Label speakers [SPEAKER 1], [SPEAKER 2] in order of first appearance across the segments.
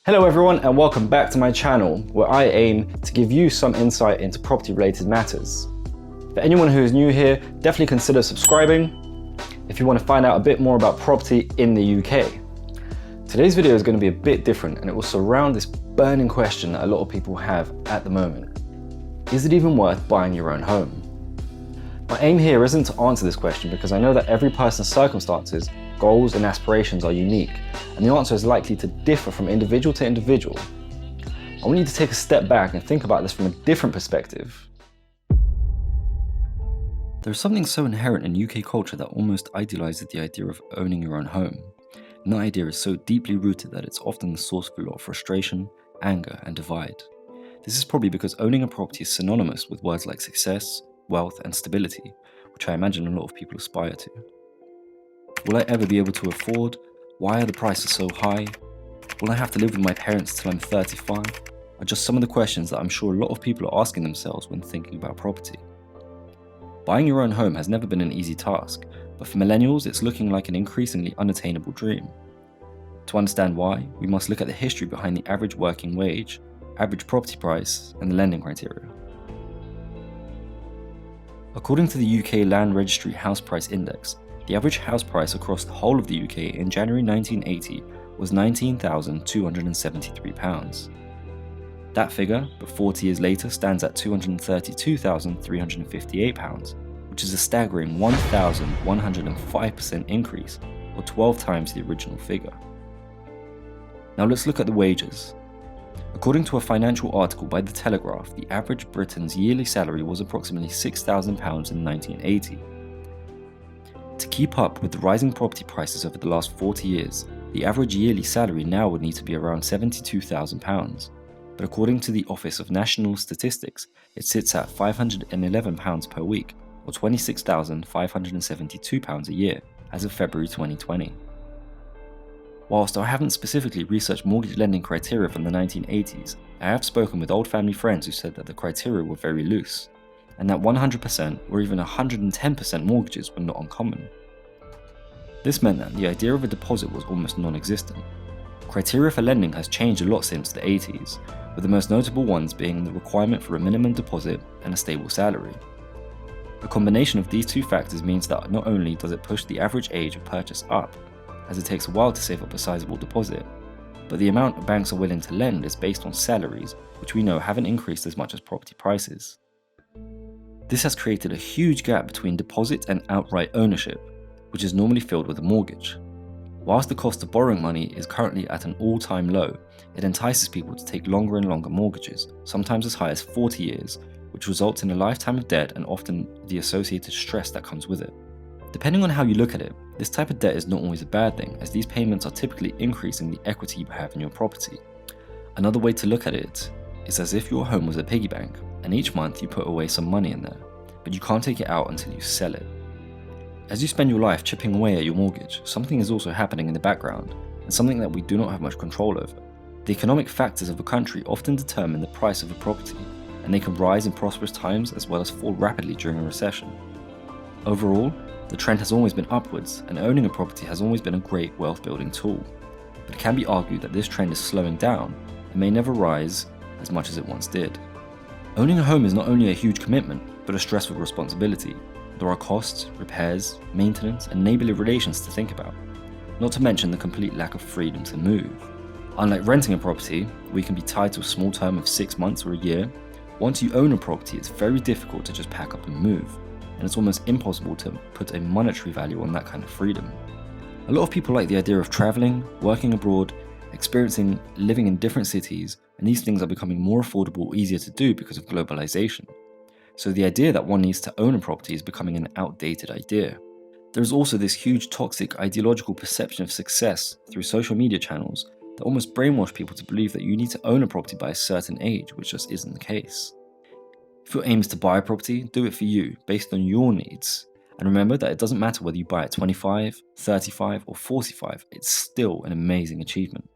[SPEAKER 1] Hello everyone and welcome back to my channel where I aim to give you some insight into property related matters. For anyone who is new here, definitely consider subscribing if you want to find out a bit more about property in the UK. Today's video is going to be a bit different and it will surround this burning question that a lot of people have at the moment. Is it even worth buying your own home? My aim here isn't to answer this question because I know that every person's circumstances, goals and aspirations are unique, and the answer is likely to differ from individual to individual. I want you to take a step back and think about this from a different perspective. There's something so inherent in UK culture that almost idealizes the idea of owning your own home. And that idea is so deeply rooted that it's often the source of a lot of frustration, anger, and divide. This is probably because owning a property is synonymous with words like success, wealth, and stability, which I imagine a lot of people aspire to. Will I ever be able to afford? Why are the prices so high? Will I have to live with my parents till I'm 35? Are just some of the questions that I'm sure a lot of people are asking themselves when thinking about property. Buying your own home has never been an easy task, but for millennials it's looking like an increasingly unattainable dream. To understand why, we must look at the history behind the average working wage, average property price, and the lending criteria. According to the UK Land Registry House Price Index, the average house price across the whole of the UK in January 1980 was £19,273. That figure, but 40 years later, stands at £232,358, which is a staggering 1,105% increase, or 12 times the original figure. Now let's look at the wages. According to a financial article by The Telegraph, the average Briton's yearly salary was approximately £6,000 in 1980. To keep up with the rising property prices over the last 40 years, the average yearly salary now would need to be around £72,000. But according to the Office of National Statistics, it sits at £511 per week, or £26,572 a year, as of February 2020. Whilst I haven't specifically researched mortgage lending criteria from the 1980s, I have spoken with old family friends who said that the criteria were very loose, and that 100% or even 110% mortgages were not uncommon. This meant that the idea of a deposit was almost non-existent. Criteria for lending has changed a lot since the 80s, with the most notable ones being the requirement for a minimum deposit and a stable salary. A combination of these two factors means that not only does it push the average age of purchase up, as it takes a while to save up a sizable deposit, but the amount banks are willing to lend is based on salaries, which we know haven't increased as much as property prices. This has created a huge gap between deposit and outright ownership, which is normally filled with a mortgage. Whilst the cost of borrowing money is currently at an all-time low, it entices people to take longer and longer mortgages, sometimes as high as 40 years, which results in a lifetime of debt and often the associated stress that comes with it. Depending on how you look at it, this type of debt is not always a bad thing, as these payments are typically increasing the equity you have in your property. Another way to look at it is as if your home was a piggy bank, and each month you put away some money in there, but you can't take it out until you sell it. As you spend your life chipping away at your mortgage, something is also happening in the background, and something that we do not have much control over. The economic factors of a country often determine the price of a property, and they can rise in prosperous times as well as fall rapidly during a recession. Overall, the trend has always been upwards, and owning a property has always been a great wealth building tool. But it can be argued that this trend is slowing down and may never rise as much as it once did. Owning a home is not only a huge commitment, but a stressful responsibility. There are costs, repairs, maintenance, and neighbourly relations to think about, not to mention the complete lack of freedom to move. Unlike renting a property, where you can be tied to a small term of 6 months or a year, once you own a property it's very difficult to just pack up and move, and it's almost impossible to put a monetary value on that kind of freedom. A lot of people like the idea of travelling, working abroad, experiencing living in different cities, and these things are becoming more affordable or easier to do because of globalization. So the idea that one needs to own a property is becoming an outdated idea. There is also this huge toxic ideological perception of success through social media channels that almost brainwash people to believe that you need to own a property by a certain age, which just isn't the case. If your aim is to buy a property, do it for you, based on your needs. And remember that it doesn't matter whether you buy at 25, 35 or 45, it's still an amazing achievement.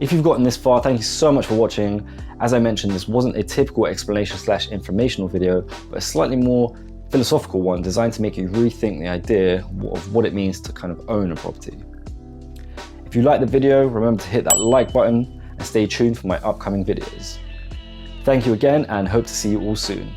[SPEAKER 1] If you've gotten this far, thank you so much for watching. As I mentioned, this wasn't a typical explanation/informational video, but a slightly more philosophical one designed to make you rethink the idea of what it means to kind of own a property. If If you liked the video, remember to hit that like button and stay tuned for my upcoming videos. Thank you again and hope to see you all soon.